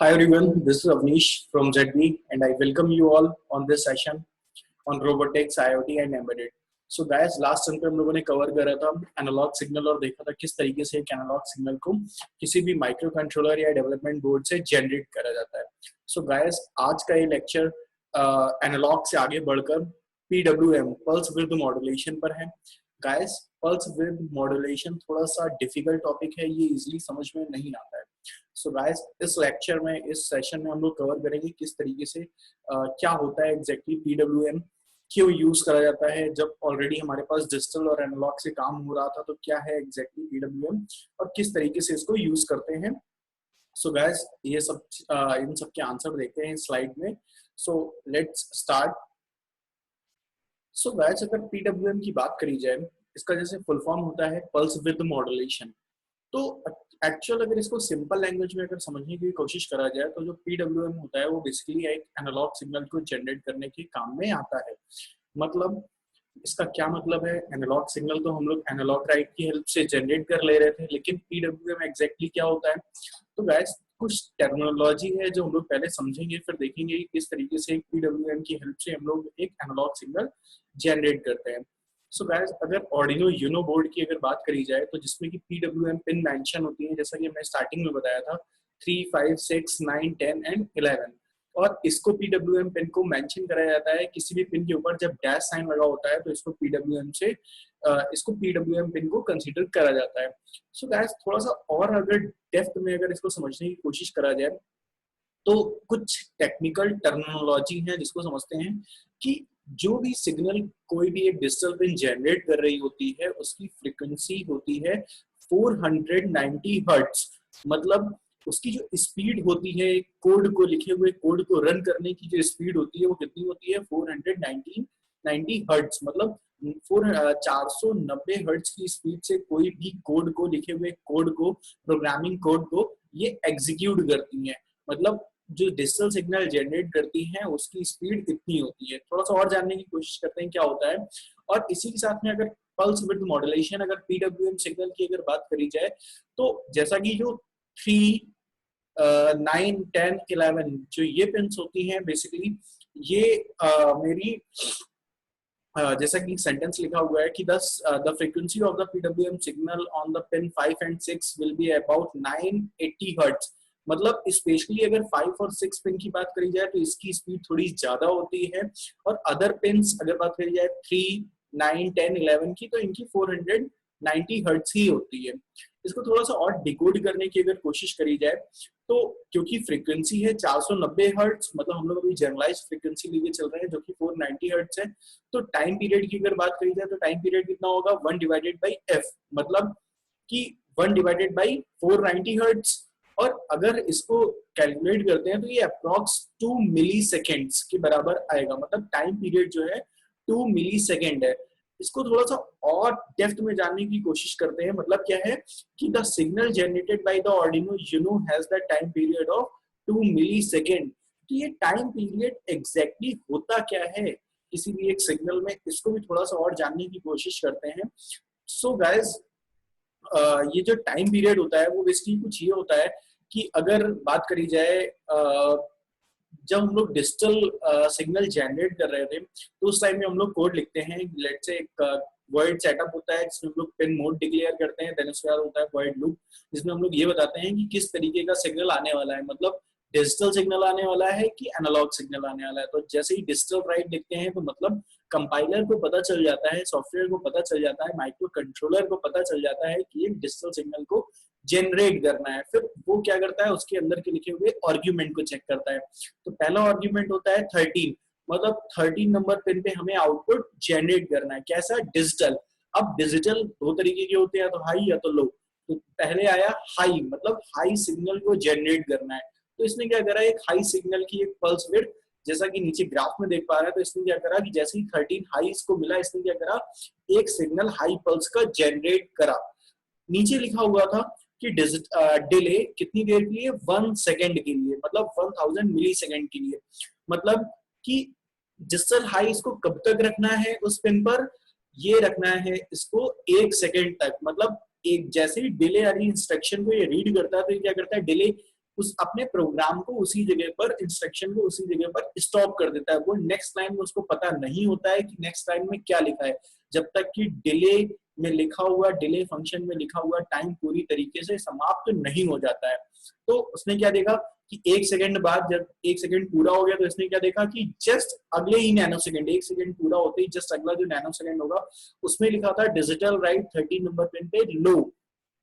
Hi everyone, this is Avnish from ZB and I welcome you all on this session on robotics, IoT and embedded. So guys, last time पे हम लोगों ने cover करा था analogue signal और देखा था किस तरीके से एक एनालॉग सिग्नल को किसी भी माइक्रो कंट्रोलर या डेवलपमेंट बोर्ड से जनरेट करा जाता है. सो गाइस, आज का ये लेक्चर एनालॉग से आगे बढ़कर PWM पल्स विड्थ मॉड्यूलेशन पर है. गाइस, पल्स विड्थ मॉड्यूलेशन थोड़ा सा डिफिकल्ट टॉपिक है, ये इजीली समझ में नहीं आता है. सो गाइस, इस लेक्चर में, इस सेशन में हम लोग कवर करेंगे किस तरीके से क्या होता है एग्जैक्टली PWM, क्यों यूज करा जाता है. जब ऑलरेडी हमारे पास डिजिटल और एनालॉग से काम हो रहा था तो क्या है एग्जैक्टली PWM और किस तरीके से इसको यूज करते हैं. सो गाइस, ये सब इन सब के आंसर देखते हैं स्लाइड में. So let's start. So guys, अगर PWM की बात करी जाए, इसका जैसे फुल फॉर्म होता है पल्स विद मॉड्यूलेशन. तो एक्चुअल अगर इसको सिंपल लैंग्वेज में अगर समझने की कोशिश करा जाए तो जो PWM होता है वो बेसिकली एक एनालॉग सिग्नल को जनरेट करने के काम में आता है. मतलब इसका क्या मतलब है, एनालॉग सिग्नल तो हम लोग एनालॉग राइट की हेल्प से जनरेट कर ले रहे थे, लेकिन PWM एग्जैक्टली क्या होता है. तो गाइस, कुछ टर्मिनोलॉजी है जो हम लोग पहले समझेंगे, फिर देखेंगे किस तरीके से PWM की हेल्प से हम लोग एक एनालॉग सिग्नल जनरेट करते हैं. सो गाइस, अगर ऑर्डिनो यूनो बोर्ड की अगर बात करी जाए तो जिसमें कि PWM पिन मेंशन होती है, जैसा कि मैं स्टार्टिंग में बताया था 3, 5, 6, 9, 10 एंड 11. और इसको PWM पिन को मेंशन कराया जाता है किसी भी पिन के ऊपर जब डैश साइन लगा होता है तो इसको PWM पिन को कंसीडर करा जाता है. सो गाइस, थोड़ा सा और अगर डेप्थ में अगर इसको समझने की कोशिश करा जाए तो कुछ टेक्निकल टर्मिनोलॉजी है जिसको समझते हैं कि जो भी सिग्नल कोई भी एक डिजिटल पिन जनरेट कर रही होती है उसकी फ्रीक्वेंसी होती है 490 हर्ट्ज. मतलब उसकी जो स्पीड होती है, कोड को लिखे हुए कोड को रन करने की जो स्पीड होती है वो कितनी होती है 490 हर्ट्ज. मतलब 490 हर्ट्ज की स्पीड से कोई भी कोड को लिखे हुए कोड को, प्रोग्रामिंग कोड को ये एग्जीक्यूट करती है. मतलब जो डिजिटल सिग्नल जनरेट करती हैं उसकी स्पीड इतनी होती है. थोड़ा सा और जानने की कोशिश करते हैं क्या होता है. और इसी के साथ में अगर पल्स विड्थ मॉड्यूलेशन, अगर PWM सिग्नल की अगर बात करी जाए तो जैसा कि जो 3, 9, 10, 11 जो ये पिन्स होती हैं बेसिकली ये मेरी जैसा कि सेंटेंस लिखा हुआ है कि the frequency of the PWM signal on the pin 5 and 6 will be about 980 hertz. मतलब स्पेशली अगर 5 और 6 पिन की बात करी जाए तो इसकी स्पीड थोड़ी ज्यादा होती है, और अदर पिन्स अगर बात करी जाए 3, 9, 10, 11 की तो इनकी 490 हर्ट्ज ही होती है. इसको थोड़ा सा और डिकोड करने की अगर कोशिश करी जाए तो क्योंकि फ्रीक्वेंसी है 490 हर्ट्ज, मतलब हम लोग अभी जनरलाइज फ्रीक्वेंसी लेके चल रहे हैं जो कि 490 हर्ट्ज है. तो टाइम पीरियड की अगर बात करी जाए तो टाइम पीरियड कितना होगा 1 डिवाइडेड बाई एफ. मतलब कि 1 डिवाइडेड बाई 490 हर्ट्ज. और अगर इसको कैलकुलेट करते हैं तो ये अप्रॉक्स 2 मिली सेकेंड्स के बराबर आएगा. मतलब टाइम पीरियड जो है 2 मिली सेकेंड है. इसको थोड़ा सा और डेप्थ में जानने की कोशिश करते हैं. मतलब क्या है कि the signal generated by the Arduino Uno has the time period of 2 millisecond. तो ये टाइम पीरियड एग्जैक्टली होता क्या है किसी भी एक सिग्नल में, इसको भी थोड़ा सा और जानने की कोशिश करते हैं. सो गाइस, ये जो टाइम पीरियड होता है वो बेसिकली कुछ ये होता है कि अगर बात करी जाए जब हम लोग डिजिटल सिग्नल जनरेट कर रहे थे तो उस टाइम में हम लोग कोड लिखते हैं. लेट्स से एक वर्ड सेटअप होता है जिसमें हम लोग पिन मोड डिक्लेयर करते हैं. देन उसके बाद होता है वर्ड लूप जिसमें हम लोग ये बताते हैं कि किस तरीके का सिग्नल आने वाला है. मतलब डिजिटल सिग्नल आने वाला है कि एनालॉग सिग्नल आने वाला है. तो जैसे ही डिजिटल राइट लिखते हैं तो मतलब कंपाइलर को पता चल जाता है, सॉफ्टवेयर को पता चल जाता है, माइक्रो कंट्रोलर को पता चल जाता है कि एक डिजिटल सिग्नल को जनरेट करना है. फिर वो क्या करता है, उसके अंदर के लिखे हुए आर्ग्यूमेंट को चेक करता है. तो पहला आर्ग्यूमेंट होता है 13. मतलब 13 नंबर पिन पे हमें आउटपुट जनरेट करना है. कैसा, डिजिटल. अब डिजिटल दो तरीके के होते हैं, तो हाई या तो लो. तो पहले आया हाई, मतलब हाई सिग्नल को जनरेट करना है. तो इसने क्या करा, एक हाई सिग्नल की एक पल्स विड्थ, जैसा कि नीचे ग्राफ में देख पा रहे हैं, तो इसने क्या करा कि जैसे ही 13 हाई इसको मिला, इसने क्या करा, एक सिग्नल हाई पल्स का जनरेट करा. नीचे लिखा हुआ था कि डिले कितनी देर के लिए, 1 सेकेंड के लिए, मतलब 1000 मिली सेकेंड के लिए. मतलब कि डिजिटल हाई इसको कब तक रखना है उस पिन पर, ये रखना है इसको 1 सेकेंड तक. मतलब एक जैसे ही डिले यानी इंस्ट्रक्शन को ये रीड करता है तो ये क्या करता है, डिले उस अपने प्रोग्राम को उसी जगह पर, इंस्ट्रक्शन को उसी जगह पर स्टॉप कर देता है। वो नेक्स्ट लाइन में उसको पता नहीं होता है कि नेक्स्ट लाइन में क्या लिखा है, जब तक कि डिले में लिखा हुआ, डिले फंक्शन में लिखा हुआ टाइम पूरी तरीके से समाप्त नहीं हो जाता है। तो उसने क्या देखा कि 1 सेकंड बाद, जब 1 सेकंड पूरा हो गया, तो इसने क्या देखा कि जस्ट अगले ही नैनो सेकंड, 1 सेकंड पूरा होते ही जस्ट अगला जो नैनो सेकंड होगा उसमें लिखा था डिजिटल राइट 13 नंबर पिन पे लो।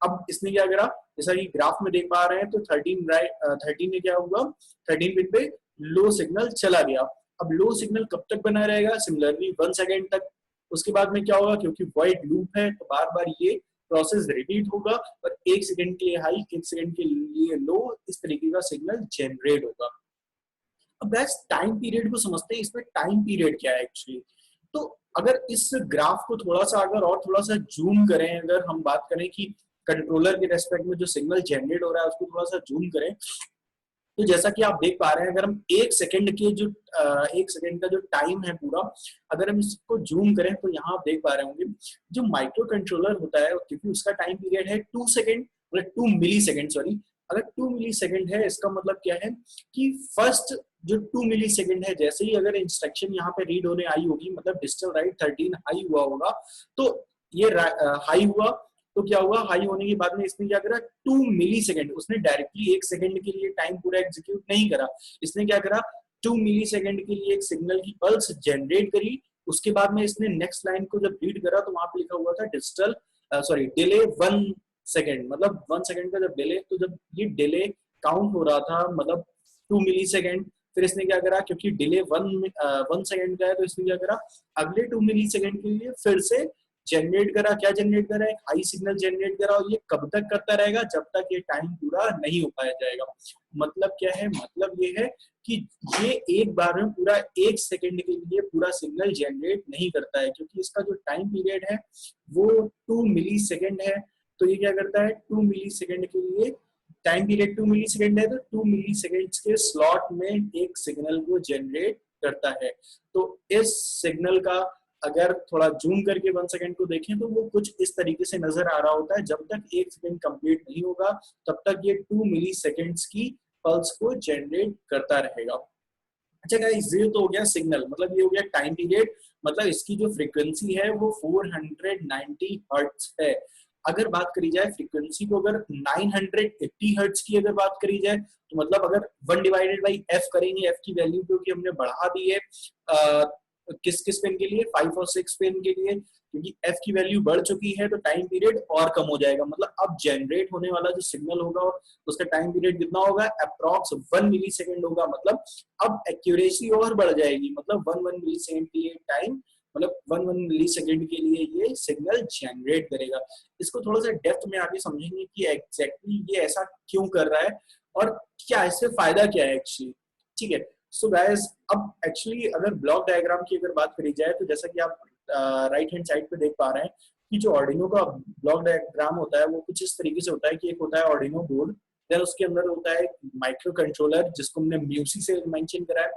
अब इसने क्या करा, जैसा कि ग्राफ में देख पा रहे हैं, तो 13 में क्या हुआ, 13 पिन पे लो सिग्नल चला गया। अब लो सिग्नल कब तक बना रहेगा, सिमिलरली 1 सेकंड तक। उसके बाद में क्या होगा, क्योंकि वॉइड लूप है तो बार बार ये प्रोसेस रिपीट होगा और 1 सेकंड के लिए हाई, 1 सेकंड के लिए लो, इस तरीके का सिग्नल जनरेट होगा। अब गैस टाइम पीरियड को समझते हैं, इसमें टाइम पीरियड क्या है एक्चुअली। तो अगर इस ग्राफ को थोड़ा सा अगर और थोड़ा सा जूम करें, अगर हम बात करें कि कंट्रोलर के रेस्पेक्ट में जो सिग्नल जनरेट हो रहा है उसको थोड़ा सा जूम करें, तो जैसा कि आप देख पा रहे हैं, अगर हम 1 सेकंड के जो 1 सेकंड का जो टाइम है पूरा, अगर हम इसको जूम करें तो यहाँ आप देख पा रहे होंगे जो माइक्रो कंट्रोलर होता है, क्योंकि उसका टाइम पीरियड है 2 सेकंड, मतलब 2 मिली सेकंड, सॉरी। अगर 2 मिली सेकंड है, इसका मतलब क्या है कि फर्स्ट जो 2 मिली सेकंड है, जैसे ही अगर इंस्ट्रक्शन यहाँ पे रीड होने आई होगी, मतलब डिजिटल राइट 13 हाई हुआ होगा, तो ये हाई हुआ, तो क्या हुआ, हाई होने के बाद में इसने क्या करा, 2 मिली सेकंड, उसने डायरेक्टली 1 सेकंड के लिए टाइम पूरा एग्जीक्यूट नहीं करा, इसने क्या करा, 2 मिली सेकंड के लिए एक सिग्नल की पल्स जनरेट करी। उसके बाद में इसने नेक्स्ट लाइन को जब रीड करा तो वहां पे लिखा हुआ था डिजिटल सॉरी डिले 1 सेकंड, मतलब 1 सेकंड का जब डिले, तो जब ये डिले काउंट हो रहा था, मतलब 2 मिली सेकंड, फिर इसने क्या करा, क्योंकि डिले 1 सेकंड का है, तो इसने क्या करा, अगले 2 मिली सेकंड के लिए फिर से जनरेट करा। क्या जनरेट करा, एक हाई सिग्नल जनरेट करा, और ये कब तक करता रहेगा, जब तक ये टाइम पूरा नहीं हो पाया जाएगा। मतलब क्या है, मतलब ये है कि ये एक बार में पूरा 1 सेकंड के लिए पूरा सिग्नल जनरेट नहीं करता है, क्योंकि इसका जो टाइम पीरियड है वो 2 मिली सेकंड है। तो ये क्या करता है, 2 मिली सेकंड के लिए टाइम पीरियड 2 मिली सेकंड है, तो 2 मिली सेकंड के स्लॉट में एक सिग्नल को जनरेट करता है। तो इस सिग्नल का अगर थोड़ा जूम करके 1 सेकंड को देखें तो वो कुछ इस तरीके से नजर आ रहा होता है, जब तक 1 सेकंड कंप्लीट नहीं होगा तब तक ये 2 मिली सेकंड्स की पल्स को जनरेट करता रहेगा। अच्छा गाइस, ये तो हो गया सिग्नल, मतलब ये हो गया टाइम पीरियड, मतलब इसकी जो फ्रीक्वेंसी है वो 490 हर्ट्ज है। अगर बात करी जाए फ्रीक्वेंसी को, अगर 980 हर्ट्ज की अगर बात करी जाए, तो मतलब अगर 1/f करेंगे, f की वैल्यू क्योंकि हमने बढ़ा दी है किस किस पेन के लिए, 5 और 6 पेन के लिए, क्योंकि f की वैल्यू बढ़ चुकी है तो टाइम पीरियड और कम हो जाएगा। मतलब अब जनरेट होने वाला जो सिग्नल होगा उसका टाइम पीरियड कितना होगा, अप्रॉक्स 1 मिली सेकेंड होगा। मतलब अब एक्यूरेसी और बढ़ जाएगी, मतलब 1 मिली सेकेंड के लिए टाइम, मतलब 1 मिली सेकेंड के लिए ये सिग्नल जनरेट करेगा। इसको थोड़ा सा डेप्थ में आगे समझेंगे कि एग्जैक्टली ये ऐसा क्यों कर रहा है और क्या इससे फायदा क्या है एक्चुअली। ठीक है, सो गाइस, अब एक्चुअली अगर ब्लॉक डायग्राम की अगर बात करी जाए, तो जैसा कि आप राइट हैंड साइड पे देख पा रहे हैं कि जो ऑर्डिनो का ब्लॉक डायग्राम होता है वो कुछ इस तरीके से होता है कि एक होता है ऑर्डिनो बोर्ड, देन उसके अंदर होता है माइक्रो कंट्रोलर जिसको हमने म्यूसी से मेंशन करा है,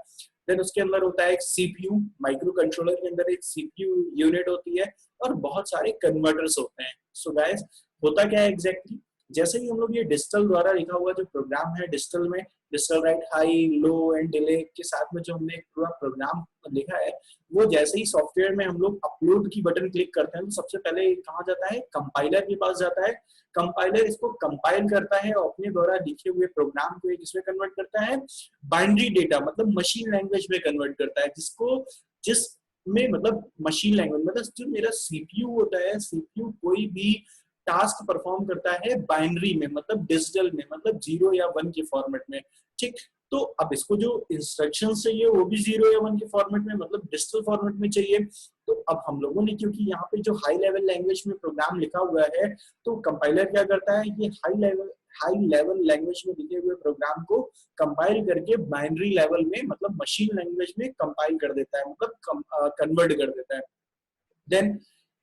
देन उसके अंदर होता है एक सीपीयू, माइक्रो कंट्रोलर के अंदर एक सीपीयू यूनिट होती है और बहुत सारे कन्वर्टर्स होते हैं। सो गाइस, होता क्या है एग्जैक्टली, जैसे ही हम लोग ये डिजिटल द्वारा लिखा हुआ जो प्रोग्राम है, डिजिटल में digital write high low and delay के साथ में जो हमने एक पूरा प्रोग्राम लिखा है, वो जैसे ही सॉफ्टवेयर में हम लोग अपलोड की बटन क्लिक करते हैं तो सबसे पहले कहाँ जाता है, कंपाइलर के पास जाता है। कंपाइलर इसको कंपाइल करता है और अपने द्वारा लिखे हुए प्रोग्राम को किसमें कन्वर्ट करता है, बाइनरी डेटा, मतलब मशीन लैंग्वेज में कन्वर्ट करता है, जिसको जिस में मतलब मशीन लैंग्वेज, मतलब जो मेरा सीपीयू होता है, सीपीयू कोई भी टास्क परफॉर्म करता है बाइनरी में, मतलब डिजिटल में, मतलब 0 या 1 के फॉर्मेट में। ठीक, तो अब इसको जो इंस्ट्रक्शन चाहिए वो भी 0 या 1 के फॉर्मेट में, मतलब डिजिटल फॉर्मेट में चाहिए। तो अब हम लोगों ने, क्योंकि यहाँ पे जो हाई लेवल लैंग्वेज में प्रोग्राम लिखा हुआ है, तो कंपाइलर क्या करता है, ये हाई लेवल लैंग्वेज में लिखे हुए प्रोग्राम को कंपाइल करके बाइनरी लेवल में, मतलब मशीन लैंग्वेज में कंपाइल कर देता है, मतलब कन्वर्ट कर देता है। देन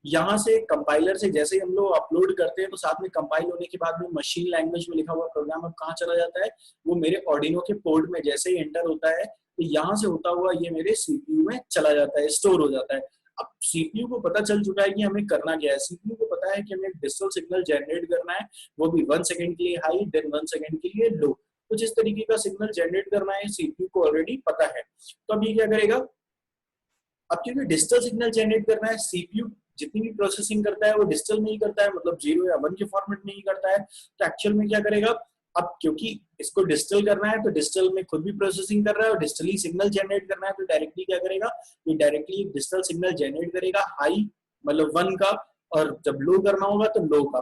यहाँ से कंपाइलर से जैसे ही हम लोग अपलोड करते हैं तो साथ में कंपाइल होने के बाद में मशीन लैंग्वेज में लिखा हुआ प्रोग्राम अब कहाँ चला जाता है, वो मेरे ऑर्डिनो के पोर्ट में जैसे ही एंटर होता है तो यहाँ से होता हुआ ये मेरे सीपीयू में चला जाता है, स्टोर हो जाता है। अब सीपीयू को पता चल चुका है कि हमें करना क्या है, सीपीयू को पता है कि हमें डिजिटल सिग्नल जनरेट करना है, वो भी 1 सेकंड के लिए हाई, देन 1 सेकंड के लिए लो। कुछ इस तरीके का सिग्नल जनरेट करना है, सीपीयू को ऑलरेडी पता है। तो अब ये क्या करेगा, अब क्योंकि डिजिटल सिग्नल जनरेट करना है, सीपीयू जितनी भी प्रोसेसिंग करता है वो डिजिटल में ही करता है, मतलब 0 या 1 के फॉर्मेट में ही करता है। तो एक्चुअल में क्या करेगा, अब क्योंकि इसको डिजिटल करना है तो डिजिटल में खुद भी प्रोसेसिंग कर रहा है और डिजिटली सिग्नल जनरेट करना है, तो डायरेक्टली क्या करेगा, ये डायरेक्टली डिजिटल सिग्नल जनरेट करेगा हाई मतलब 1 का, और जब लो करना होगा तो लो का।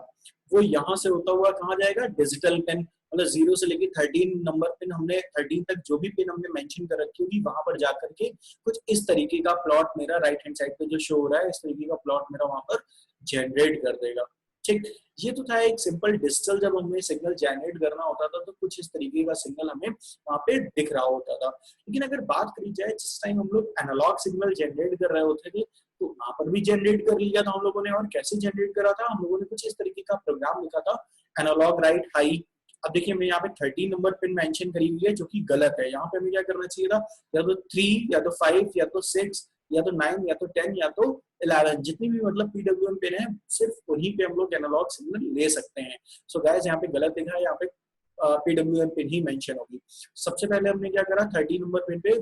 वो यहाँ से होता हुआ कहाँ जाएगा, डिजिटल पिन, मतलब 0 से लेके 13 नंबर पिन, हमने 13 तक जो भी पिन हमने मेंशन कर रखी होगी वहां पर जाकर के कुछ इस तरीके का प्लॉट मेरा राइट हैंड साइड पे जो शो हो रहा है, इस तरीके का प्लॉट मेरा वहां पर जनरेट कर देगा। ठीक, ये तो था एक सिंपल डिजिटल, जब हमें सिग्नल जनरेट करना होता था तो कुछ इस तरीके का सिग्नल हमें वहां पे दिख रहा होता था। लेकिन अगर बात करी जाए जिस टाइम हम लोग एनालॉग सिग्नल जनरेट कर रहे होते थे, तो वहां पर भी जनरेट कर लिया था हम लोगों ने। और कैसे जनरेट करा था, हम लोगों ने कुछ इस तरीके का प्रोग्राम लिखा था, एनालॉग राइट हाई। अब देखिए मैं यहाँ पे 13 नंबर पिन मेंशन करी हुई है जो कि गलत है। यहाँ पे हमें क्या करना चाहिए था, या तो 3 या तो 5 या तो 6 या तो 9 या तो 10 या तो 11, जितनी भी मतलब पीडब्ल्यूएम पिन है सिर्फ उन्हीं पे हम लोग एनालॉग सिग्नल ले सकते हैं। सो गाइस यहाँ पे गलत लिखा है, यहाँ पे पीडब्ल्यूएम पिन ही मेंशन होगी। सबसे पहले हमने क्या करा, 13 नंबर पिन पे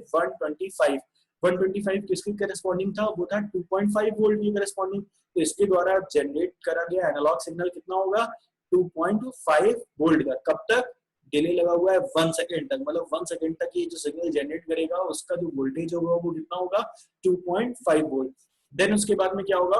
125 किसके करस्पॉन्डिंग था, वो था 2.5 वोल्ट के करस्पॉन्डिंग। तो इसके द्वारा जनरेट करा गया एनालॉग सिग्नल कितना होगा, 2.5 वोल्ट का। कब तक, डिले लगा हुआ है 1 सेकेंड तक, मतलब 1 सेकेंड तक ये जो सिग्नल जनरेट करेगा उसका जो वोल्टेज होगा वो कितना होगा, 2.5 वोल्ट। देन उसके बाद में क्या होगा,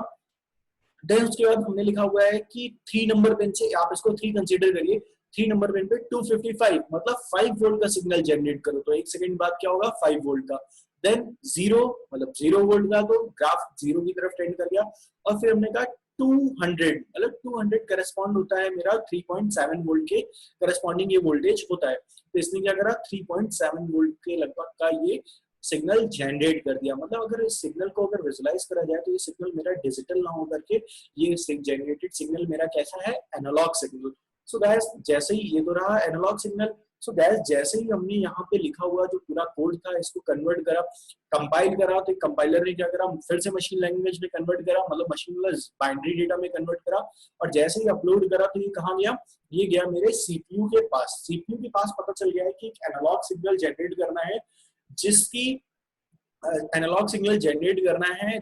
देन उसके बाद हमने लिखा हुआ है कि 3 नंबर पिन से, आप इसको 3 कंसीडर करिए, 3 नंबर पिन पे 255 मतलब 5 वोल्ट का सिग्नल जनरेट करो, तो 1 सेकंड बाद क्या होगा, 5 वोल्ट का। देन 0 मतलब 0 वोल्ट का, तो ग्राफ 0 की तरफ टेंड कर गया। और फिर हमने कहा 200 मतलब 200 करस्पॉन्ड होता है मेरा 3.7 वोल्ट के करस्पॉन्डिंग ये वोल्टेज होता है। तो इसने क्या करा, 3.7 वोल्ट के लगभग का ये सिग्नल जनरेट कर दिया। मतलब अगर इस सिग्नल को अगर विजुलाइज करा जाए तो ये सिग्नल मेरा डिजिटल ना होकर के ये जनरेटेड सिग्नल मेरा कैसा है, एनालॉग सिग्नल। सो गाइस जैसे ही ये तो रहा एनालॉग सिग्नल। सो गाइस जैसे ही हमने यहाँ पे लिखा हुआ जो पूरा कोड था इसको कन्वर्ट करा, कंपाइल करा, तो कंपाइलर ने क्या करा, फिर से मशीन लैंग्वेज में कन्वर्ट करा, मतलब मशीन बाइनरी डेटा में कन्वर्ट करा। और जैसे ही अपलोड करा तो ये कहाँ गया, ये गया मेरे सीपीयू के पास। सीपीयू के पास पता चल गया है कि एनालॉग सिग्नल जनरेट करना है, जिसकी एनालॉग सिग्नल जनरेट करना है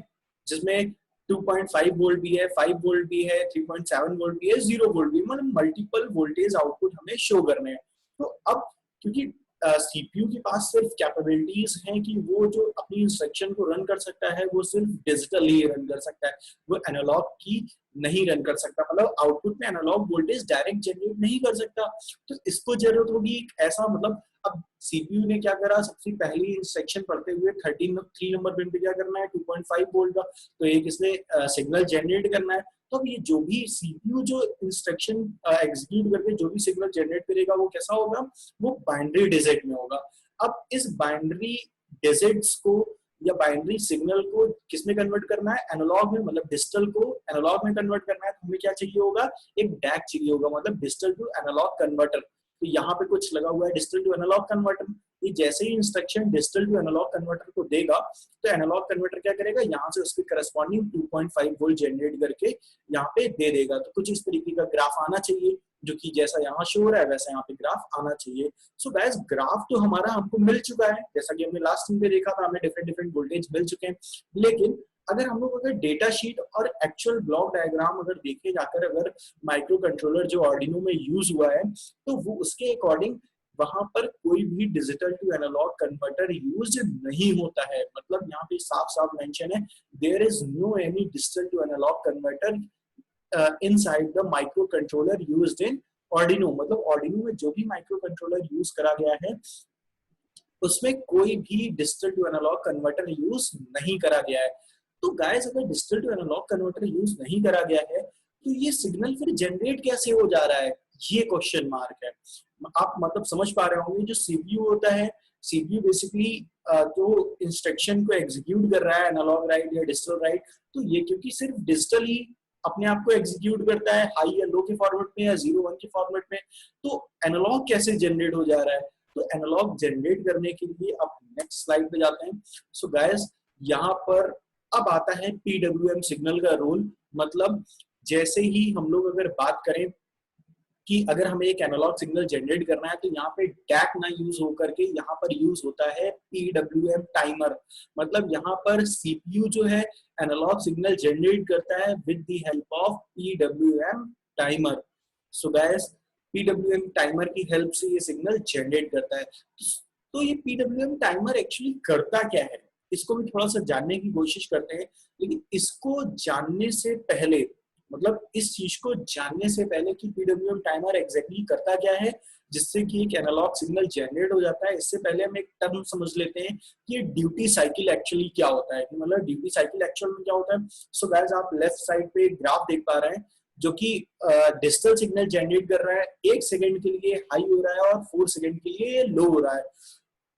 जिसमें 2.5 वोल्ट भी है, 5 वोल्ट भी है, 3.7 वोल्ट भी है, 0 वोल्ट भी, मतलब मल्टीपल वोल्टेज आउटपुट हमें शो करने हैं। तो अब क्योंकि सीपीयू के पास सिर्फ कैपेबिलिटीज हैं कि वो जो अपनी इंस्ट्रक्शन को रन कर सकता है वो सिर्फ डिजिटल ही रन कर सकता है, वो एनालॉग की नहीं रन कर सकता, मतलब आउटपुट में एनालॉग वोल्टेज डायरेक्ट जनरेट नहीं कर सकता। तो इसको जरूरत होगी एक ऐसा, मतलब अब सीपीयू ने क्या करा, सबसे पहली इंस्ट्रक्शन पढ़ते हुए 3 नंबर पिन पे क्या करना है, 2.5 वोल्ट का, तो एक इसने सिग्नल जनरेट करना है। तो अब ये जो भी सीपीयू जो इंस्ट्रक्शन एग्जीक्यूट करके जो भी सिग्नल जनरेट करेगा वो कैसा होगा, वो बाइनरी डिजिट में होगा। अब इस बाइनरी डिजिट्स को या बाइनरी सिग्नल को किसमें कन्वर्ट करना है, एनालॉग में, मतलब डिजिटल को एनालॉग में कन्वर्ट करना है। तो हमें क्या चाहिए होगा, एक डैक चाहिए होगा, मतलब डिजिटल टू एनालॉग कन्वर्टर। तो यहाँ पे कुछ लगा हुआ है डिजिटल टू एनालॉग कन्वर्टर। ये जैसे ही instruction digital to analogue converter को देगा तो एनालॉग कन्वर्टर क्या करेगा, यहाँ से उसके करस्पॉन्डिंग 2.5 वोल्ट जनरेट करके यहाँ पे दे देगा। तो कुछ इस तरीके का ग्राफ आना चाहिए, जो कि जैसा यहाँ शो हो रहा है वैसा यहाँ पे ग्राफ आना चाहिए। सो गाइस ग्राफ तो हमारा हमको मिल चुका है, जैसा कि हमने लास्ट टाइम पे देखा था, हमें डिफरेंट डिफरेंट वोल्टेज मिल चुके हैं। लेकिन अगर हम लोग अगर डेटा शीट और एक्चुअल ब्लॉक डायग्राम अगर देखे जाकर, अगर माइक्रो कंट्रोलर जो आर्डिनो में यूज हुआ है तो वो उसके अकॉर्डिंग वहां पर कोई भी digital to analogue converter use नहीं होता है। मतलब यहाँ पे साफ साफ मेंशन है, there is no any digital to analogue converter inside the microcontroller used in Arduino. मतलब आर्डिनो में जो भी माइक्रो कंट्रोलर यूज करा गया है उसमें कोई भी digital to analogue converter use नहीं करा गया है। तो गाइस अगर digital to analogue converter use नहीं करा गया है तो ये सिग्नल फिर जनरेट कैसे हो जा रहा है, ये क्वेश्चन मार्क है। आप मतलब समझ पा रहे होंगे, जो सीपीयू होता है, सीपीयू बेसिकली जो इंस्ट्रक्शन को एग्जीक्यूट कर रहा है, एनालॉग राइट या डिजिटल राइट, तो ये क्योंकि सिर्फ डिजिटल ही अपने आप को एग्जीक्यूट करता है हाई या लो के फॉर्मेट में या 0-1 के फॉर्मेट में, तो एनालॉग कैसे जनरेट हो जा रहा है। तो एनालॉग जनरेट करने के लिए अब नेक्स्ट स्लाइड पे जाते हैं। सो गाइस यहाँ पर अब आता है पीडब्ल्यूएम सिग्नल का रोल। मतलब जैसे ही हम लोग अगर बात करें कि अगर हमें एक एनालॉग सिग्नल जनरेट करना है तो यहाँ पे डैक ना यूज होकर के यहाँ पर यूज होता है पीडब्ल्यूएम टाइमर। मतलब यहाँ पर सीपीयू जो है एनालॉग सिग्नल जनरेट करता है with the help of PWM timer. So guys PWM timer की हेल्प से ये सिग्नल जनरेट करता है। तो ये पीडब्ल्यूएम टाइमर एक्चुअली करता क्या है, इसको भी थोड़ा सा जानने की कोशिश करते हैं। लेकिन इसको जानने से पहले, मतलब इस चीज को जानने से पहले कि पीडब्ल्यूएम टाइमर एग्जैक्टली करता क्या है जिससे कि एक एनालॉग सिग्नल जनरेट हो जाता है, इससे पहले हम एक टर्म समझ लेते हैं कि ड्यूटी साइकिल एक्चुअली क्या होता है। कि मतलब ड्यूटी साइकिल एक्चुअल में क्या होता है। सो गाइस आप लेफ्ट साइड पे एक ग्राफ देख पा रहे हैं जो कि डिजिटल सिग्नल जनरेट कर रहा है, 1 सेकंड के लिए हाई हो रहा है और 4 सेकंड के लिए लो हो रहा है,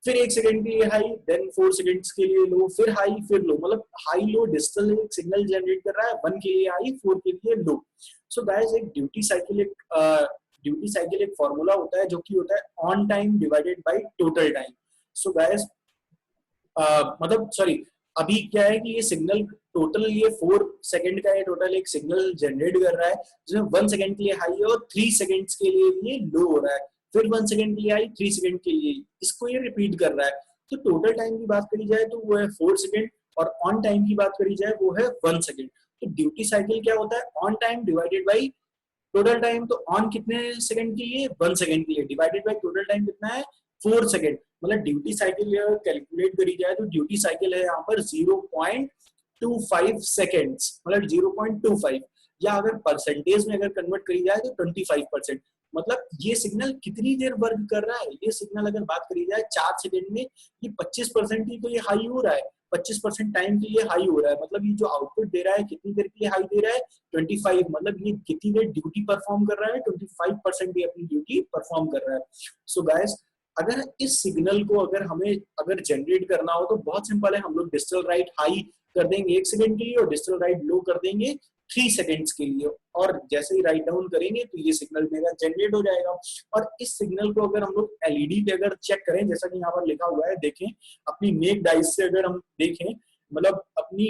फिर 1 सेकंड के लिए हाई, देन 4 सेकंड्स के लिए लो, फिर हाई फिर लो। मतलब हाई लो डिजिटल एक सिग्नल जनरेट कर रहा है, 1 के लिए हाई 4 के लिए लो। सो गाइस एक ड्यूटी साइकिल एक फॉर्मूला होता है जो कि होता है on time divided by total time. So guys मतलब सॉरी, अभी क्या है कि ये सिग्नल टोटल ये 4 सेकंड का ये टोटल एक सिग्नल जनरेट कर रहा है जिसमें 1 सेकंड के लिए हाई है और 3 सेकंड्स के लिए ये लो हो रहा है, फिर 1 सेकंड के लिए हाई, 3 सेकंड के लिए, इसको ये रिपीट कर रहा है। तो टोटल टाइम की बात करी जाए तो वो है 4 सेकंड और ऑन टाइम की बात करी जाए वो है 1 सेकंड। तो ड्यूटी साइकिल क्या होता है, on time divided by total time. तो ऑन कितने सेकंड के लिए, 1 सेकंड के लिए, डिवाइडेड बाई टोटल टाइम कितना है 4 सेकंड। मतलब ड्यूटी साइकिल कैलकुलेट करी जाए तो ड्यूटी साइकिल है यहाँ पर 0.25 सेकेंड्स, मतलब 0.25, या अगर परसेंटेज में अगर कन्वर्ट करी जाए तो 25%। मतलब ये सिग्नल कितनी देर वर्क कर रहा है, ये सिग्नल अगर बात करी जाए 4 सेकंड में ये 25% ही तो ये हाई हो रहा है, 25% टाइम के लिए हाई हो रहा है। मतलब ये जो आउटपुट दे रहा है कितनी देर के लिए हाई दे रहा है 25, मतलब ये कितनी देर ड्यूटी परफॉर्म कर रहा है 25% ये अपनी ड्यूटी परफॉर्म कर रहा है। सो गाइस अगर इस सिग्नल को अगर हमें अगर जनरेट करना हो तो बहुत सिंपल है, हम लोग डिजिटल राइट हाई कर देंगे 1 सेकंड के लिए और डिजिटल राइट लो कर देंगे 3 सेकंड्स के लिए, और जैसे ही राइट डाउन करेंगे तो ये सिग्नल मेरा जनरेट हो जाएगा। और इस सिग्नल को अगर हम लोग एलईडी पे अगर चेक करें, जैसा कि यहाँ पर लिखा हुआ है, देखें अपनी नेक्ड आइज से अगर हम देखें, मतलब अपनी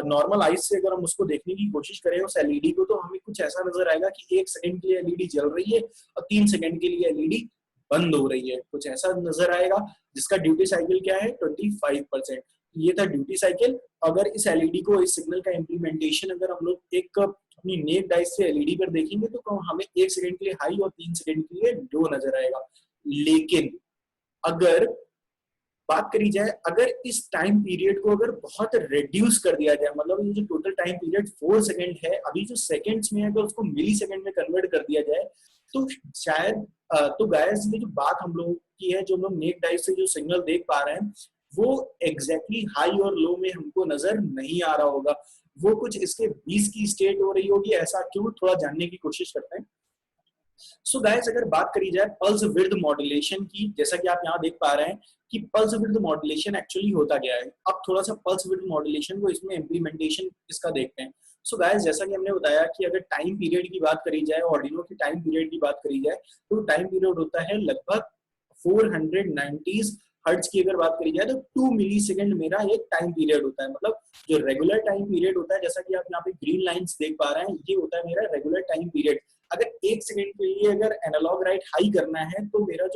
नॉर्मल आइज से अगर हम उसको देखने की कोशिश करें उस एलईडी को, तो हमें कुछ ऐसा नजर आएगा कि 1 सेकंड के लिए एलईडी जल रही है और 3 सेकंड के लिए एलईडी बंद हो रही है, कुछ ऐसा नजर आएगा जिसका ड्यूटी साइकिल क्या है 25%। ये था ड्यूटी साइकिल। अगर इस एलईडी को, इस सिग्नल का इम्प्लीमेंटेशन अगर हम लोग एक अपनी नेक्ड आइज से एलईडी पर देखेंगे तो हमें 1 सेकंड के लिए हाई और 3 सेकंड के लिए लो नजर आएगा। लेकिन अगर बात करी जाए, अगर इस टाइम पीरियड को अगर बहुत रिड्यूस कर दिया जाए, मतलब ये जो टोटल टाइम पीरियड 4 सेकंड है, अभी जो सेकंड्स में है अगर उसको मिली सेकंड में कन्वर्ट कर दिया जाए तो शायद तो गाइस ये जो बात हम लोगों की है, जो हम लोग नेक्ड आइज से जो सिग्नल देख पा रहे हैं वो एग्जैक्टली हाई और लो में हमको नजर नहीं आ रहा होगा, वो कुछ इसके बीच की स्टेट हो रही होगी। ऐसा क्यों, थोड़ा जानने की कोशिश करते हैं। सो गाइस अगर बात करी जाए पल्स विड्थ मॉड्यूलेशन की, जैसा कि आप यहाँ देख पा रहे हैं कि पल्स विड्थ मॉड्यूलेशन एक्चुअली होता क्या है। अब थोड़ा सा पल्स विड्थ मॉड्यूलेशन को, इसमें इम्प्लीमेंटेशन इसका देखते हैं। सो गाइस जैसा कि हमने बताया कि अगर टाइम पीरियड की बात करी जाए, ऑर्डिनो की टाइम पीरियड की बात करी जाए, तो टाइम पीरियड होता है लगभग 490 हर्ट्ज की अगर बात करी जाए तो 2 मिली सेकेंड मेरा एक टाइम पीरियड होता है। मतलब जो रेगुलर टाइम पीरियड होता है, जैसा कि आप यहाँ पे ग्रीन लाइंस देख पा रहे हैं, ये होता है मेरा रेगुलर टाइम पीरियड। अगर 1 सेकंड के लिए अगर एनालॉग राइट हाई करना है तो मेरा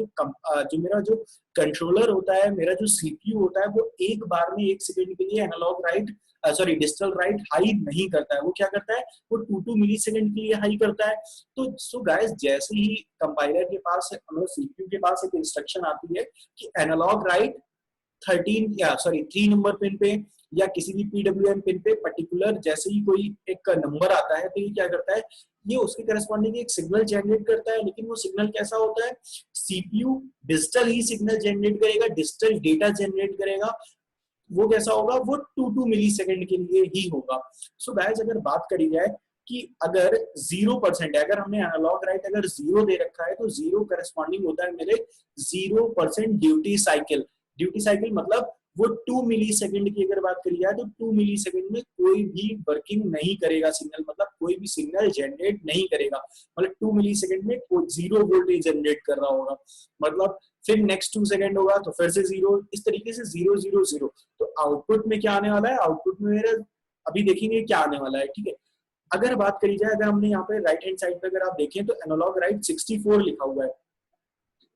जो कंट्रोलर होता है, मेरा जो सीपीयू होता है, वो एक बार में 1 सेकंड के लिए analogue write digital write high नहीं करता है। वो क्या करता है, वो 2 मिली सेकंड के लिए हाई करता है। तो सो गाइस जैसे ही कंपाइलर के पास, मतलब सीपीयू के पास एक इंस्ट्रक्शन आती है कि एनालॉग राइट 3 नंबर पिन पे या किसी भी पीडब्ल्यूएम पिन पे पर्टिकुलर जैसे ही कोई एक नंबर आता है तो ये क्या करता है, ये उसके करस्पॉन्डिंग एक सिग्नल जनरेट करता है। लेकिन वो सिग्नल कैसा होता है, सीपीयू डिजिटल ही सिग्नल जनरेट करेगा, डिजिटल डेटा जनरेट करेगा। वो कैसा होगा, वो 2 मिली सेकंड के लिए ही होगा। सो गाइस अगर बात करी जाए कि अगर 0% है, अगर हमने एनालॉग राइट अगर 0 दे रखा है तो 0 करस्पॉन्डिंग होता है मेरे 0% ड्यूटी साइकिल। ड्यूटी साइकिल मतलब वो 2 मिली सेकंड की अगर बात करी जाए तो 2 मिली सेकंड में कोई भी वर्किंग नहीं करेगा सिग्नल, मतलब कोई भी सिग्नल जनरेट नहीं करेगा। मतलब 2 मिली सेकंड में कोई 0 वोल्टेज जनरेट कर रहा होगा, मतलब फिर नेक्स्ट 2 सेकंड होगा तो फिर से 0, इस तरीके से 0 0 0। तो आउटपुट में क्या आने वाला है, आउटपुट में मेरा अभी देखेंगे क्या आने वाला है, ठीक है। अगर बात करी जाए, अगर हमने यहाँ पे राइट हैंड साइड पे अगर आप देखें तो एनालॉग राइट 64 लिखा हुआ है।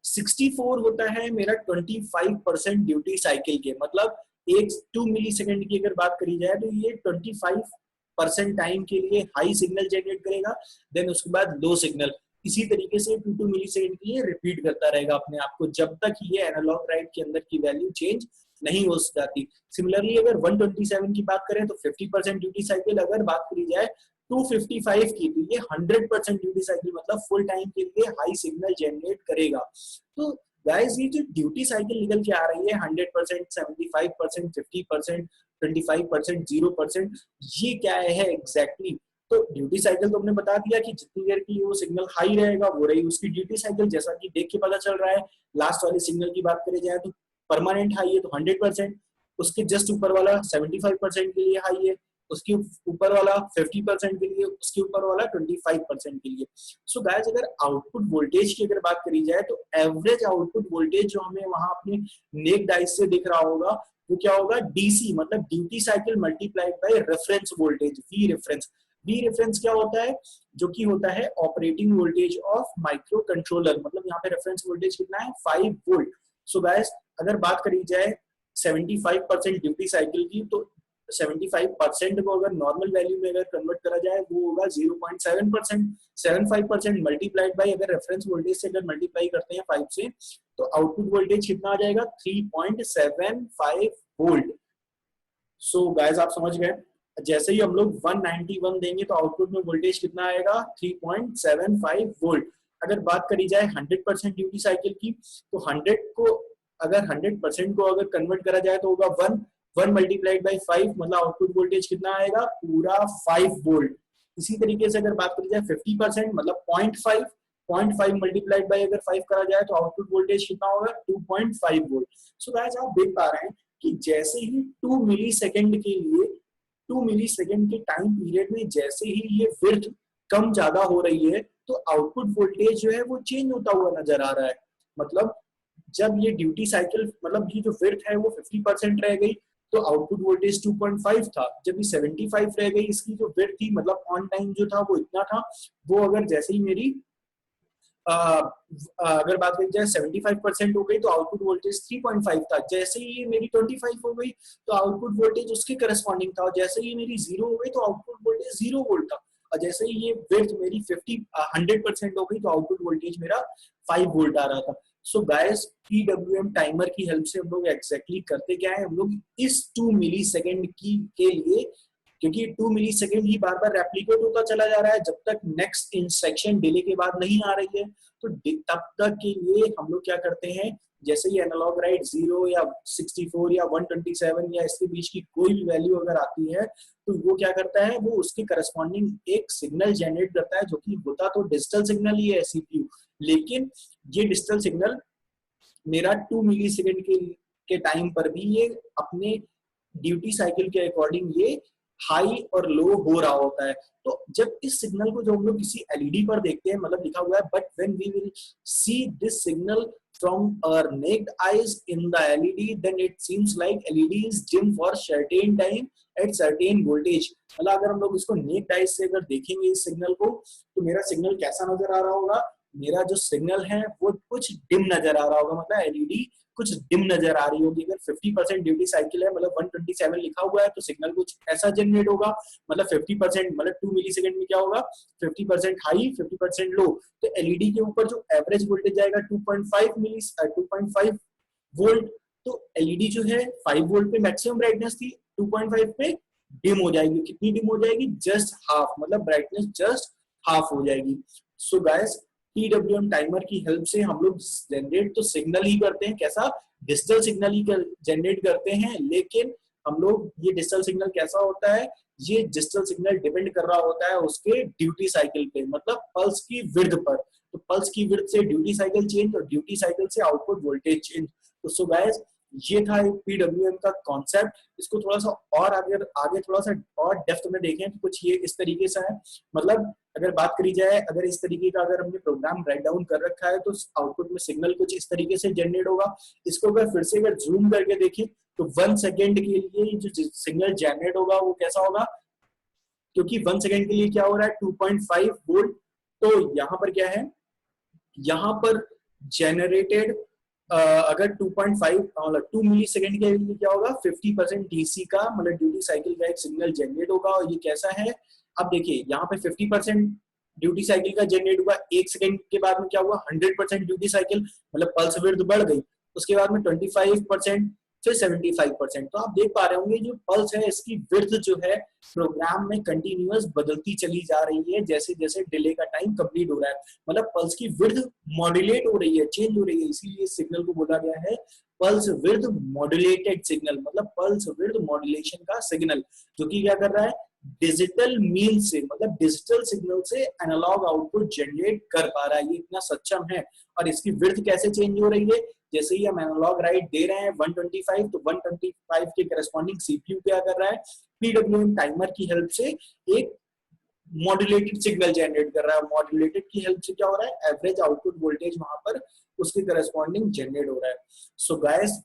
64 होता है मेरा 25% ड्यूटी साइकिल के, मतलब एक 2 मिली सेकेंड की अगर बात करी जाए तो ये 25% टाइम के लिए हाई सिग्नल जनरेट करेगा, देन उसके बाद लो सिग्नल, इसी तरीके से 2 मिली सेकेंड के लिए रिपीट करता रहेगा अपने आप को, जब तक ये एनालॉग राइट के अंदर की वैल्यू चेंज नहीं हो जाती। सिमिलरली अगर 127 की बात करें तो 50% ड्यूटी साइकिल, अगर बात करी जाए 255 की तो ये 100% ड्यूटी साइकिल, मतलब फुल टाइम के लिए हाई सिग्नल जनरेट करेगा। तो गाइस ये जो ड्यूटी साइकिल निकल के आ रही है 100%, 75%, 50%, 25%, 0%, ये क्या है एग्जैक्टली? तो ड्यूटी साइकिल तो हमने बता दिया कि जितनी देर की वो सिग्नल हाई रहेगा वो रही उसकी ड्यूटी साइकिल, जैसा कि देख के पता चल रहा है। लास्ट वाले सिग्नल की बात करें जाए तो परमानेंट हाई है तो 100%, उसके जस्ट ऊपर वाला 75% के लिए हाई है, उसके ऊपर वाला 50% के लिए, उसके ऊपर वाला 25% के लिए। सो गाइस अगर आउटपुट वोल्टेज की अगर बात करी जाए तो एवरेज आउटपुट वोल्टेज जो हमें वहां अपने नेक्ड आइज से दिख रहा होगा वो क्या होगा, डीसी, मतलब duty cycle multiplied by reference voltage, we reference. We reference क्या होता है, जो कि होता है operating voltage of micro controller, मतलब यहाँ पे रेफरेंस वोल्टेज कितना है 5 वोल्ट। सो गाइस अगर बात करी जाए 75% ड्यूटी साइकिल की, तो 75% को अगर नॉर्मल वैल्यू में अगर कन्वर्ट करा जाए वो होगा 0.7%। 75% मल्टीप्लाइड बाई अगर रेफरेंस वोल्टेज से अगर मल्टीप्लाई करते हैं 5 से तो आउटपुट वोल्टेज कितना आ जाएगा 3.75 वोल्ट। सो गाइस आप समझ गए, जैसे ही हम लोग 191 देंगे तो आउटपुट में वोल्टेज कितना आएगा 3.75 वोल्ट। अगर बात करी जाए 100% ड्यूटी साइकिल की तो 100 को अगर 100% को अगर कन्वर्ट करा जाए तो होगा 1 मल्टीप्लाइड बाई 5, मतलब आउटपुट वोल्टेज कितना आएगा पूरा 5 वोल्ट। इसी तरीके से अगर बात करी जाए 50% मतलब 0.5 मल्टीप्लाइड बाई अगर 5 करा जाए तो आउटपुट वोल्टेज कितना होगा 2.5 वोल्ट। सो गाइस आप देख पा रहे हैं कि जैसे ही 2 मिली सेकेंड के लिए 2 मिली सेकेंड के टाइम पीरियड में जैसे ही ये विड्थ कम ज्यादा हो रही है तो आउटपुट वोल्टेज जो है वो चेंज होता हुआ नजर आ रहा है। मतलब जब ये ड्यूटी साइकिल, मतलब ये जो विड्थ है वो 50% रह गई तो आउटपुट वोल्टेज 2.5 था, जब ये 75 रह गई इसकी जो विड्थ थी, मतलब ऑन टाइम जो था वो इतना था, वो अगर जैसे ही मेरी अगर बात करी जाए 75% हो गई तो आउटपुट वोल्टेज 3.5 था, जैसे ही ये मेरी 25 हो गई तो आउटपुट वोल्टेज उसके करस्पॉन्डिंग था, और जैसे ही मेरी 0 हो गई तो आउटपुट वोल्टेज 0 वोल्ट था, और जैसे ही ये विड्थ मेरी 100% हो गई तो आउटपुट वोल्टेज मेरा 5 वोल्ट आ रहा था। सो गाइस पीडब्ल्यूएम टाइमर की हेल्प से हम लोग एग्जैक्टली करते क्या है, हम लोग इस 2 मिली सेकेंड की के लिए, क्योंकि 2 मिली सेकेंड ही बार बार रेप्लीकेट होता चला जा रहा है जब तक नेक्स्ट इंस्ट्रक्शन डिले के बाद नहीं आ रही है, तो तब तक के लिए हम लोग क्या करते हैं, जैसे ही एनालॉग राइट 0 या 64 या 127 या इसके बीच की कोई भी वैल्यू अगर आती है तो वो क्या करता है, वो उसके करस्पॉन्डिंग एक सिग्नल जनरेट करता है, जो कि होता तो डिजिटल सिग्नल ही है सीपीयू, लेकिन ये डिजिटल सिग्नल मेरा 2 मिली सेकेंड के टाइम पर भी ये अपने ड्यूटी साइकिल के अकॉर्डिंग ये हाई और लो हो रहा होता है। तो जब इस सिग्नल को जो हम लोग किसी एलईडी पर देखते हैं, मतलब लिखा हुआ है but when we will see this signal from our naked eyes in the LED, then it seems like LED is dim for certain time at certain voltage। मतलब अगर हम लोग इसको naked eyes से अगर देखेंगे इस सिग्नल को तो मेरा सिग्नल कैसा नजर आ रहा होगा, मेरा जो सिग्नल है वो कुछ डिम नजर आ रहा होगा, मतलब एलईडी कुछ डिम नजर आ रही होगी। अगर 50% ड्यूटी साइकिल है, मतलब 127 लिखा हुआ है तो सिग्नल कुछ ऐसा जनरेट होगा, मतलब 50% मतलब 2 मिली सेकेंड में क्या होगा 50% हाई 50% लो, तो एलईडी के ऊपर जो एवरेज वोल्टेज आएगा 2.5 वोल्ट, तो एलईडी जो है 5 वोल्ट पे मैक्सिमम ब्राइटनेस थी, 2.5 पे डिम हो जाएगी। कितनी डिम हो जाएगी, जस्ट हाफ, मतलब ब्राइटनेस जस्ट हाफ हो जाएगी। सो गाइस पीडब्ल्यूएम टाइमर की हेल्प से हम लोग जनरेट तो सिग्नल ही करते हैं, कैसा डिजिटल सिग्नल ही जनरेट करते हैं, लेकिन हम लोग ये डिजिटल सिग्नल कैसा होता है, ये डिजिटल सिग्नल डिपेंड कर रहा होता है उसके ड्यूटी साइकिल पे, मतलब पल्स की विड्थ पर। तो पल्स की विड्थ से ड्यूटी साइकिल चेंज और ड्यूटी साइकिल से आउटपुट वोल्टेज चेंज। तो सो गाइस ये था पीडब्ल्यूएम का कॉन्सेप्ट। इसको थोड़ा सा और आगे थोड़ा सा और डेप्थ में देखें तो कुछ ये इस तरीके से है, मतलब अगर बात करी जाए, अगर इस तरीके का अगर हमने प्रोग्राम राइट डाउन कर रखा है तो आउटपुट में सिग्नल कुछ इस तरीके से जनरेट होगा। इसको अगर फिर से अगर जूम करके देखें तो 1 सेकेंड के लिए जो सिग्नल जनरेट होगा वो कैसा होगा, क्योंकि 1 सेकेंड के लिए क्या हो रहा है 2.5 वोल्ट। तो यहाँ पर क्या है, यहाँ पर जेनरेटेड अगर 2.5 मतलब 2 मिली सेकेंड के लिए क्या होगा 50% डीसी का मतलब ड्यूटी साइकिल का एक सिग्नल जनरेट होगा। और ये कैसा है, अब देखिए यहाँ पे 50% ड्यूटी साइकिल का जनरेट हुआ, 1 सेकेंड के बाद में क्या हुआ 100% ड्यूटी साइकिल मतलब पल्स विड्थ बढ़ गई। उसके बाद में 25% फिर 75%। तो आप देख पा रहे होंगे जो पल्स है इसकी विड्थ जो है प्रोग्राम में कंटिन्यूअस बदलती चली जा रही है जैसे जैसे डिले का टाइम कंप्लीट हो रहा है। मतलब पल्स की विड्थ मॉड्यूलेट हो रही है, चेंज हो रही है, इसीलिए इस सिग्नल को बोला गया है पल्स विड्थ मॉड्यूलेटेड सिग्नल, मतलब पल्स विड्थ मॉड्यूलेशन का सिग्नल, जो कि क्या कर रहा है डिजिटल मीन से मतलब डिजिटल सिग्नल से एनालॉग आउटपुट जनरेट कर पा रहा है। ये इतना सक्षम है। और इसकी विड्थ कैसे चेंज हो रही है, जैसे ही हम एनालॉग राइट दे रहे हैं 125 तो 125 के करस्पॉन्डिंग सीपीयू क्या कर रहा है पीडब्ल्यूएम टाइमर की हेल्प से एक मॉड्यूलेटेड सिग्नल जनरेट कर रहा है। मॉड्यूलेटेड की हेल्प से क्या हो रहा है एवरेज आउटपुट वोल्टेज वहां पर उसके करस्पॉन्डिंग जनरेट हो रहा है। सो गाइस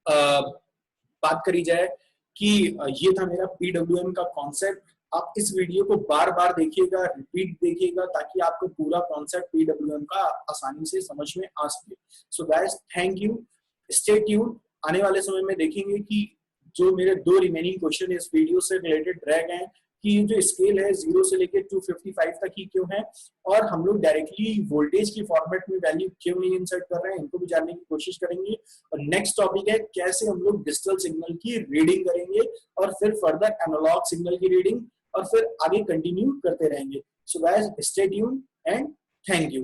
बात करी जाए कि ये था मेरा पीडब्ल्यूएम का कॉन्सेप्ट। आप इस वीडियो को बार बार देखिएगा, रिपीट देखिएगा, ताकि आपको पूरा कॉन्सेप्ट पीडब्ल्यूएम का आसानी से समझ में आ सके। So guys thank you, stay tune. आने वाले समय में देखेंगे कि जो मेरे 2 रिमेनिंग क्वेश्चन इस वीडियो से रिलेटेड रह गए कि जो स्केल है 0 से लेकर 255 तक ही क्यों है, और हम लोग डायरेक्टली वोल्टेज की फॉर्मेट में वैल्यू क्यों नहीं इंसर्ट कर रहे हैं, इनको भी जानने की कोशिश करेंगे। और नेक्स्ट टॉपिक है कैसे हम लोग डिजिटल सिग्नल की रीडिंग करेंगे और फिर फर्दर एनालॉग सिग्नल की रीडिंग, और फिर आगे कंटिन्यू करते रहेंगे। So guys stay tuned and thank you.